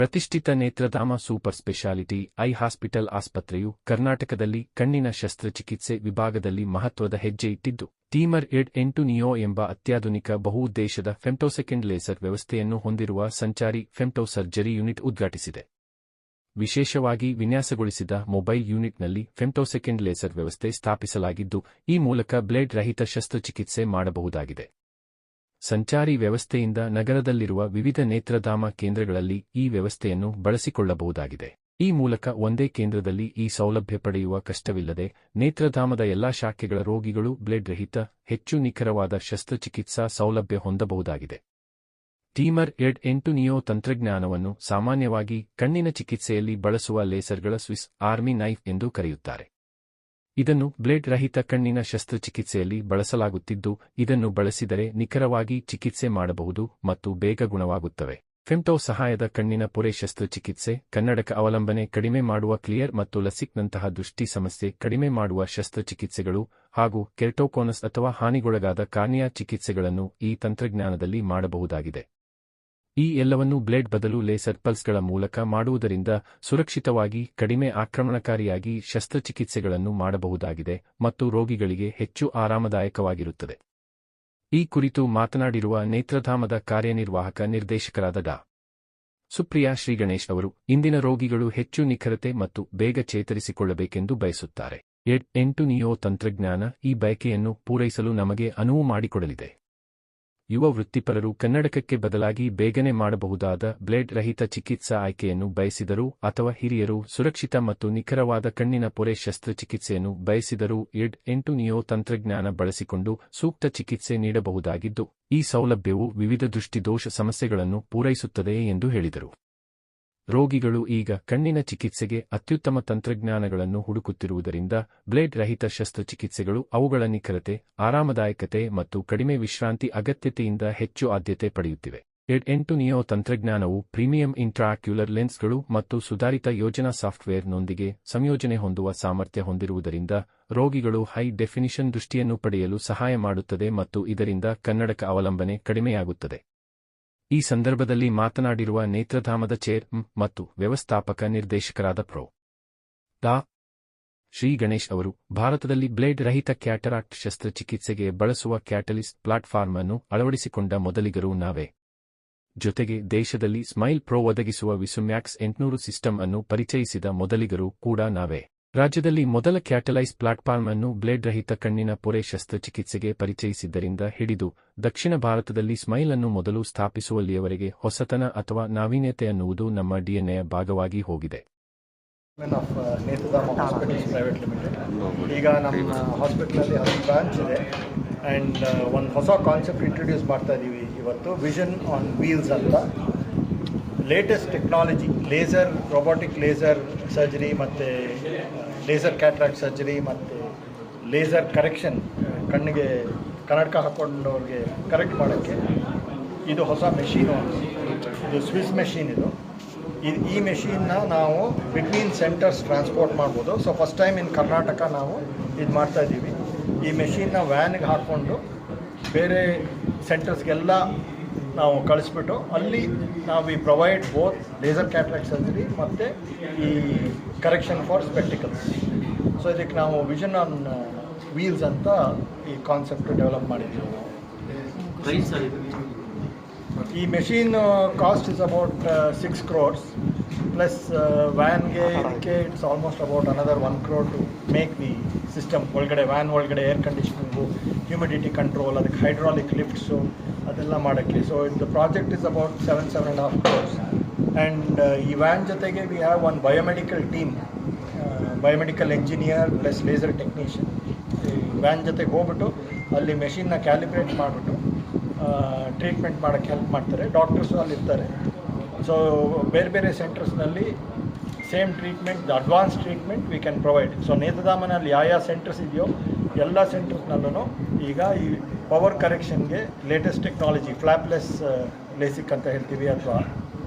ಪ್ರತಿಷ್ಠಿತ Nethradhama super speciality I hospital ಆಸ್ಪತ್ರೆಯು ಕರ್ನಾಟಕದಲ್ಲಿ ಕಣ್ಣಿನ ಶಸ್ತ್ರಚಿಕಿತ್ಸೆ ವಿಭಾಗದಲ್ಲಿ ಮಹತ್ವದ ಹೆಜ್ಜೆ ಇಟ್ಟಿದ್ದು, ಟೀಮರ್ ಎಡ್-8 ನಿಯೋ ಎಂಬ ಅತ್ಯಾಧುನಿಕ ಬಹುಉದ್ದೇಶದ ಫೆಮ್ಟೋಸೆಕೆಂಡ್ ಲೇಸರ್ ವ್ಯವಸ್ಥೆಯನ್ನು ಹೊಂದಿರುವ ಸಂಚಾರಿ ಫೆಮ್ಟೋ ಸರ್ಜರಿ ಯೂನಿಟ್ ಉದ್ಘಾಟಿಸಿದೆ. ವಿಶೇಷವಾಗಿ ವಿನ್ಯಾಸಗೊಳಿಸಿದ ಮೊಬೈಲ್ ಯೂನಿಟ್ನಲ್ಲಿ ಫೆಮ್ಟೋಸೆಕೆಂಡ್ ಲೇಸರ್ ವ್ಯವಸ್ಥೆ ಸ್ಥಾಪಿಸಲಾಗಿದ್ದು, ಈ ಮೂಲಕ ಬ್ಲೇಡ್ ರಹಿತ ಶಸ್ತ್ರಚಿಕಿತ್ಸೆ ಮಾಡಬಹುದಾಗಿದೆ. ಸಂಚಾರಿ ವ್ಯವಸ್ಥೆಯಿಂದ ನಗರದಲ್ಲಿರುವ ವಿವಿಧ ನೇತ್ರಧಾಮ ಕೇಂದ್ರಗಳಲ್ಲಿ ಈ ವ್ಯವಸ್ಥೆಯನ್ನು ಬಳಸಿಕೊಳ್ಳಬಹುದಾಗಿದೆ. ಈ ಮೂಲಕ ಒಂದೇ ಕೇಂದ್ರದಲ್ಲಿ ಈ ಸೌಲಭ್ಯ ಪಡೆಯುವ ಕಷ್ಟವಿಲ್ಲದೆ ನೇತ್ರಧಾಮದ ಎಲ್ಲಾ ಶಾಖೆಗಳ ರೋಗಿಗಳು ಬ್ಲೇಡ್ ರಹಿತ, ಹೆಚ್ಚು ನಿಖರವಾದ ಶಸ್ತ್ರಚಿಕಿತ್ಸಾ ಸೌಲಭ್ಯ ಹೊಂದಬಹುದಾಗಿದೆ. ಟೀಮರ್ ಎಡ್-8 ನಿಯೋ ತಂತ್ರಜ್ಞಾನವನ್ನು ಸಾಮಾನ್ಯವಾಗಿ ಕಣ್ಣಿನ ಚಿಕಿತ್ಸೆಯಲ್ಲಿ ಬಳಸುವ ಲೇಸರ್ಗಳ ಸ್ವಿಸ್ ಆರ್ಮಿ ನೈಫ್ ಎಂದು ಕರೆಯುತ್ತಾರೆ. ಇದನ್ನು ಬ್ಲೇಡ್ ರಹಿತ ಕಣ್ಣಿನ ಶಸ್ತ್ರಚಿಕಿತ್ಸೆಯಲ್ಲಿ ಬಳಸಲಾಗುತ್ತಿದ್ದು, ಇದನ್ನು ಬಳಸಿದರೆ ನಿಖರವಾಗಿ ಚಿಕಿತ್ಸೆ ಮಾಡಬಹುದು ಮತ್ತು ಬೇಗ ಗುಣವಾಗುತ್ತವೆ. ಫೆಮ್ಟೋ ಸಹಾಯದ ಕಣ್ಣಿನ ಪೊರೆ ಶಸ್ತ್ರಚಿಕಿತ್ಸೆ, ಕನ್ನಡಕ ಅವಲಂಬನೆ ಕಡಿಮೆ ಮಾಡುವ ಕ್ಲಿಯರ್ ಮತ್ತು ಲಸಿಕ್ನಂತಹ ದೃಷ್ಟಿ ಸಮಸ್ಯೆ ಕಡಿಮೆ ಮಾಡುವ ಶಸ್ತ್ರಚಿಕಿತ್ಸೆಗಳು ಹಾಗೂ ಕೆರಟೋಕೋನಸ್ ಅಥವಾ ಹಾನಿಗೊಳಗಾದ ಕಾರ್ನಿಯಾ ಚಿಕಿತ್ಸೆಗಳನ್ನು ಈ ತಂತ್ರಜ್ಞಾನದಲ್ಲಿ ಮಾಡಬಹುದಾಗಿದೆ. ಈ ಎಲ್ಲವನ್ನೂ ಬ್ಲೇಡ್ ಬದಲು ಲೇಸರ್ ಪಲ್ಸ್ಗಳ ಮೂಲಕ ಮಾಡುವುದರಿಂದ ಸುರಕ್ಷಿತವಾಗಿ, ಕಡಿಮೆ ಆಕ್ರಮಣಕಾರಿಯಾಗಿ ಶಸ್ತ್ರಚಿಕಿತ್ಸೆಗಳನ್ನು ಮಾಡಬಹುದಾಗಿದೆ ಮತ್ತು ರೋಗಿಗಳಿಗೆ ಹೆಚ್ಚು ಆರಾಮದಾಯಕವಾಗಿರುತ್ತದೆ. ಈ ಕುರಿತು ಮಾತನಾಡಿರುವ ನೇತ್ರಧಾಮದ ಕಾರ್ಯನಿರ್ವಾಹಕ ನಿರ್ದೇಶಕರಾದ ಡಾ. ಸುಪ್ರಿಯಾ ಶ್ರೀಗಣೇಶ್ ಅವರು, ಇಂದಿನ ರೋಗಿಗಳು ಹೆಚ್ಚು ನಿಖರತೆ ಮತ್ತು ಬೇಗ ಚೇತರಿಸಿಕೊಳ್ಳಬೇಕೆಂದು ಬಯಸುತ್ತಾರೆ. ಎಡ್-8 ನಿಯೋ ತಂತ್ರಜ್ಞಾನ ಈ ಬಯಕೆಯನ್ನು ಪೂರೈಸಲು ನಮಗೆ ಅನುವು ಮಾಡಿಕೊಡಲಿದೆ. ಯುವ ವೃತ್ತಿಪರರು ಕನ್ನಡಕಕ್ಕೆ ಬದಲಾಗಿ ಬೇಗನೆ ಮಾಡಬಹುದಾದ ಬ್ಲೇಡ್ ರಹಿತ ಚಿಕಿತ್ಸಾ ಆಯ್ಕೆಯನ್ನು ಬಯಸಿದರೂ ಅಥವಾ ಹಿರಿಯರು ಸುರಕ್ಷಿತ ಮತ್ತು ನಿಖರವಾದ ಕಣ್ಣಿನ ಪೊರೆ ಶಸ್ತ್ರಚಿಕಿತ್ಸೆಯನ್ನು ಬಯಸಿದರೂ ಎಡ್-8 ನಿಯೋ ತಂತ್ರಜ್ಞಾನ ಬಳಸಿಕೊಂಡು ಸೂಕ್ತ ಚಿಕಿತ್ಸೆ ನೀಡಬಹುದಾಗಿದ್ದು, ಈ ಸೌಲಭ್ಯವು ವಿವಿಧ ದೃಷ್ಟಿದೋಷ ಸಮಸ್ಯೆಗಳನ್ನು ಪೂರೈಸುತ್ತದೆ ಎಂದು ಹೇಳಿದರು. ರೋಗಿಗಳು ಈಗ ಕಣ್ಣಿನ ಚಿಕಿತ್ಸೆಗೆ ಅತ್ಯುತ್ತಮ ತಂತ್ರಜ್ಞಾನಗಳನ್ನು ಹುಡುಕುತ್ತಿರುವುದರಿಂದ ಬ್ಲೇಡ್ ರಹಿತ ಶಸ್ತ್ರಚಿಕಿತ್ಸೆಗಳು ಅವುಗಳ ನಿಖರತೆ, ಆರಾಮದಾಯಕತೆ ಮತ್ತು ಕಡಿಮೆ ವಿಶ್ರಾಂತಿ ಅಗತ್ಯತೆಯಿಂದ ಹೆಚ್ಚು ಆದ್ಯತೆ ಪಡೆಯುತ್ತಿವೆ. ಎಡ್-8 ನಿಯೋ ತಂತ್ರಜ್ಞಾನವು ಪ್ರೀಮಿಯಂ ಇಂಟ್ರಾಕ್ಯುಲರ್ ಲೆನ್ಸ್ಗಳು ಮತ್ತು ಸುಧಾರಿತ ಯೋಜನಾ ಸಾಫ್ಟ್ವೇರ್ನೊಂದಿಗೆ ಸಂಯೋಜನೆ ಹೊಂದುವ ಸಾಮರ್ಥ್ಯ ಹೊಂದಿರುವುದರಿಂದ ರೋಗಿಗಳು ಹೈ ಡೆಫಿನಿಷನ್ ದೃಷ್ಟಿಯನ್ನು ಪಡೆಯಲು ಸಹಾಯ ಮಾಡುತ್ತದೆ ಮತ್ತು ಇದರಿಂದ ಕನ್ನಡಕ ಅವಲಂಬನೆ ಕಡಿಮೆಯಾಗುತ್ತದೆ. ಈ ಸಂದರ್ಭದಲ್ಲಿ ಮಾತನಾಡಿರುವ ನೇತ್ರಧಾಮದ ಚೇರ್ ಮತ್ತು ವ್ಯವಸ್ಥಾಪಕ ನಿರ್ದೇಶಕರಾದ ಪ್ರೊ. ಡಾ. ಶ್ರೀ ಗಣೇಶ್ ಅವರು, ಭಾರತದಲ್ಲಿ ಬ್ಲೇಡ್ ರಹಿತ ಕ್ಯಾಟರಾಕ್ಟ್ ಶಸ್ತ್ರಚಿಕಿತ್ಸೆಗೆ ಬಳಸುವ ಕ್ಯಾಟಲಿಸ್ಟ್ ಪ್ಲಾಟ್ಫಾರ್ಮ್ ಅನ್ನು ಅಳವಡಿಸಿಕೊಂಡ ಮೊದಲಿಗರು ನಾವೇ. ಜೊತೆಗೆ ದೇಶದಲ್ಲಿ ಸ್ಮೈಲ್ ಪ್ರೋ ಒದಗಿಸುವ ವಿಸುಮ್ಯಾಕ್ಸ್ 800 ಸಿಸ್ಟಮ್ ಅನ್ನು ಪರಿಚಯಿಸಿದ ಮೊದಲಿಗರು ಕೂಡ ನಾವೇ. ರಾಜ್ಯದಲ್ಲಿ ಮೊದಲ ಕ್ಯಾಟಲೈಸ್ ಪ್ಲಾಟ್ಫಾರ್ಮ್ ಅನ್ನು ಬ್ಲೇಡ್ ರಹಿತ ಕಣ್ಣಿನ ಪೊರೆ ಶಸ್ತ್ರಚಿಕಿತ್ಸೆಗೆ ಪರಿಚಯಿಸಿದ್ದರಿಂದ ಹಿಡಿದು ದಕ್ಷಿಣ ಭಾರತದಲ್ಲಿ ಸ್ಮೈಲ್ ಅನ್ನು ಮೊದಲು ಸ್ಥಾಪಿಸುವಲ್ಲಿಯವರೆಗೆ ಹೊಸತನ ಅಥವಾ ನಾವೀನ್ಯತೆ ಅನ್ನುವುದು ನಮ್ಮ ಡಿಎನ್ಎಯ ಭಾಗವಾಗಿ ಹೋಗಿದೆ. ಈಗ ನಮ್ಮ ಹಾಸ್ಪಿಟಲಲ್ಲಿ 10 ಬ್ರಾಂಚ್ ಇದೆ ಆ್ಯಂಡ್ ಒಂದು ಹೊಸ ಕಾನ್ಸೆಪ್ಟ್ ಇಂಟ್ರೊಡ್ಯೂಸ್ ಮಾಡ್ತಾ ಇದ್ದೀವಿ ಇವತ್ತು, ವಿಷನ್ ಆನ್ ವೀಲ್ಸ್ ಅಂತ. Latest technology, laser, robotic laser surgery ಮತ್ತು ಲೇಸರ್ ಕ್ಯಾಟ್ರಾಕ್ಟ್ ಸರ್ಜರಿ ಮತ್ತು ಲೇಸರ್ ಕರೆಕ್ಷನ್, ಕಣ್ಣಿಗೆ ಕನ್ನಡಕ ಹಾಕ್ಕೊಂಡವ್ರಿಗೆ ಕರೆಕ್ಟ್ ಮಾಡೋಕ್ಕೆ ಇದು ಹೊಸ ಮೆಷೀನು. ಇದು ಸ್ವಿಸ್ ಮೆಷೀನ್. ಈ ಮೆಷೀನ್ನ ನಾವು ಬಿಟ್ವೀನ್ ಸೆಂಟರ್ಸ್ ಟ್ರಾನ್ಸ್ಪೋರ್ಟ್ ಮಾಡ್ಬೋದು. So first time in Karnataka ನಾವು ಇದು ಮಾಡ್ತಾಯಿದ್ದೀವಿ. ಈ ಮೆಷೀನ್ನ ವ್ಯಾನ್ಗೆ ಹಾಕ್ಕೊಂಡು ಬೇರೆ ಸೆಂಟರ್ಸ್ಗೆಲ್ಲ ನಾವು ಕಳಿಸ್ಬಿಟ್ಟು ಅಲ್ಲಿ ನಾವು ಈ provide both laser cataract surgery ಮತ್ತು ಈ ಕರೆಕ್ಷನ್ ಫಾರ್ ಸ್ಪೆಕ್ಟಿಕಲ್ಸ್. ಸೊ ಇದಕ್ಕೆ ನಾವು ವಿಷನ್ ಆನ್ ವೀಲ್ಸ್ ಅಂತ ಈ ಕಾನ್ಸೆಪ್ಟ್ ಡೆವಲಪ್ ಮಾಡಿದ್ದೀವಿ ನಾವು. ಈ machine cost is about 6 crores plus ವ್ಯಾನ್ಗೆ ಇದಕ್ಕೆ it's almost about another 1 crore to make the system. ಒಳಗಡೆ ವ್ಯಾನ್ ಒಳಗಡೆ ಏರ್ ಕಂಡೀಷನಿಂಗು, ಹ್ಯೂಮಿಡಿಟಿ ಕಂಟ್ರೋಲ್, ಅದಕ್ಕೆ ಹೈಡ್ರಾಲಿಕ್ ಲಿಫ್ಟ್ಸು ಅದೆಲ್ಲ ಮಾಡೋಕ್ಕೆ. So the project is about 7.5 crores. And ಈ ವ್ಯಾನ್ ಜೊತೆಗೆ we have one biomedical team, biomedical engineer plus laser technician. Van ಜೊತೆಗೆ ಹೋಗ್ಬಿಟ್ಟು ಅಲ್ಲಿ ಮೆಷಿನ್ನ ಕ್ಯಾಲಿಬ್ರೇಟ್ ಮಾಡಿಬಿಟ್ಟು ಟ್ರೀಟ್ಮೆಂಟ್ ಮಾಡೋಕ್ಕೆ ಹೆಲ್ಪ್ ಮಾಡ್ತಾರೆ. ಡಾಕ್ಟರ್ಸು ಅಲ್ಲಿರ್ತಾರೆ. ಸೊ ಬೇರೆ ಬೇರೆ ಸೆಂಟರ್ಸ್ನಲ್ಲಿ same treatment, advance treatment we can provide. So ನೇತ್ರಧಾಮನಲ್ಲಿ ಯಾವ ಸೆಂಟರ್ಸ್ ಇದೆಯೋ ಎಲ್ಲ ಸೆಂಟರ್ಸ್ನಲ್ಲೂ ಈಗ ಈ ಪವರ್ ಕರೆಕ್ಷನ್ಗೆ ಲೇಟೆಸ್ಟ್ ಟೆಕ್ನಾಲಜಿ, ಫ್ಲ್ಯಾಪ್ಲೆಸ್ ಲೇಸಿಕ್ ಅಂತ ಹೇಳ್ತೀವಿ ಅಥವಾ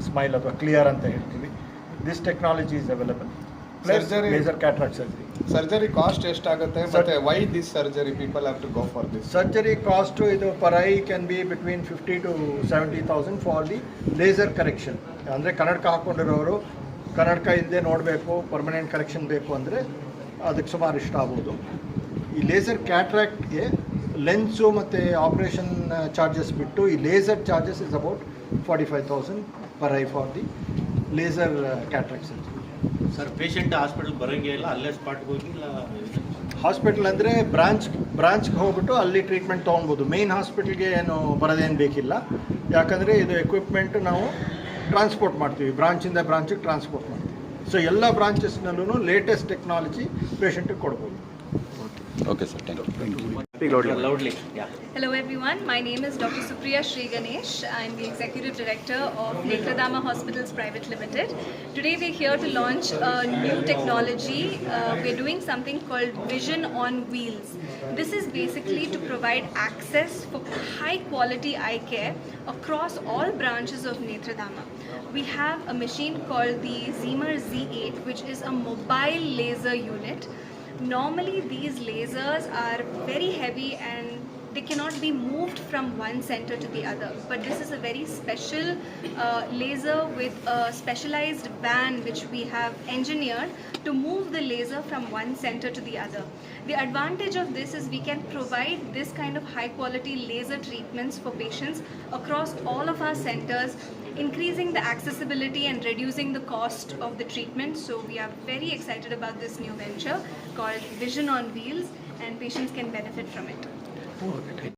ಸ್ಮೈಲ್ ಅಥವಾ ಕ್ಲಿಯರ್ ಅಂತ ಹೇಳ್ತೀವಿ, this technology is available. Plus laser cataract surgery. Surgery cost ಎಷ್ಟಾಗುತ್ತೆ ಮತ್ತು why this surgery people have to go for this? Surgery cost ಇದು per eye can be between 50,000 to 70,000 for the laser correction. ಅಂದರೆ ಕನ್ನಡಕ ಹಾಕ್ಕೊಂಡಿರೋರು ಕನ್ನಡಕ ಇಲ್ಲದೆ ನೋಡಬೇಕು, permanent correction ಬೇಕು ಅಂದರೆ ಅದಕ್ಕೆ ಸುಮಾರು ಇಷ್ಟ ಆಗ್ಬೋದು. ಈ ಲೇಸರ್ ಕ್ಯಾಟ್ರಾಕ್ಟ್ಗೆ ಲೆನ್ಸು ಮತ್ತು ಆಪ್ರೇಷನ್ ಚಾರ್ಜಸ್ ಬಿಟ್ಟು ಈ laser charges is about 45,000 per eye for the laser cataract surgery. Sir patient hospital ಬರೋಂಗೆ ಇಲ್ಲ, ಅಲ್ಲೇ ಸ್ಪಾಟ್ಗೆ ಹೋಗಿ ಇಲ್ಲ ಹಾಸ್ಪಿಟಲ್ ಅಂದರೆ ಬ್ರಾಂಚ್ಗೆ ಹೋಗ್ಬಿಟ್ಟು ಅಲ್ಲಿ ಟ್ರೀಟ್ಮೆಂಟ್ ತೊಗೊಳ್ಬೋದು. ಮೇನ್ ಹಾಸ್ಪಿಟಲ್ಗೆ ಏನು ಬರೋದೇನು ಬೇಕಿಲ್ಲ, ಯಾಕಂದರೆ ಇದು ಎಕ್ವಿಪ್ಮೆಂಟ್ ನಾವು ಟ್ರಾನ್ಸ್ಪೋರ್ಟ್ ಮಾಡ್ತೀವಿ, ಬ್ರಾಂಚಿಂದ ಬ್ರಾಂಚಿಗೆ ಟ್ರಾನ್ಸ್ಪೋರ್ಟ್ ಮಾಡ್ತೀವಿ. ಸೊ ಎಲ್ಲ ಬ್ರಾಂಚಸ್ನಲ್ಲೂ ಲೇಟೆಸ್ಟ್ ಟೆಕ್ನಾಲಜಿ ಪೇಷಂಟಿಗೆ ಕೊಡ್ಬೋದು. Okay, sir. Thank you. Loudly. Hello everyone, my name is Dr. Supriya Sri Ganesh. I'm the Executive Director of Netradama Hospitals Private Limited. Today we're here to launch a new technology. We're doing something called Vision on Wheels. This is basically to provide access for high quality eye care across all branches of Netradama. We have a machine called the Zemer Z8, which is a mobile laser unit. Normally these lasers are very heavy and they cannot be moved from one center to the other, but this is a very special laser with a specialized van which we have engineered to move the laser from one center to the other. The advantage of this is we can provide this kind of high quality laser treatments for patients across all of our centers, increasing the accessibility and reducing the cost of the treatment. So we are very excited about this new venture called Vision on Wheels, and patients can benefit from it.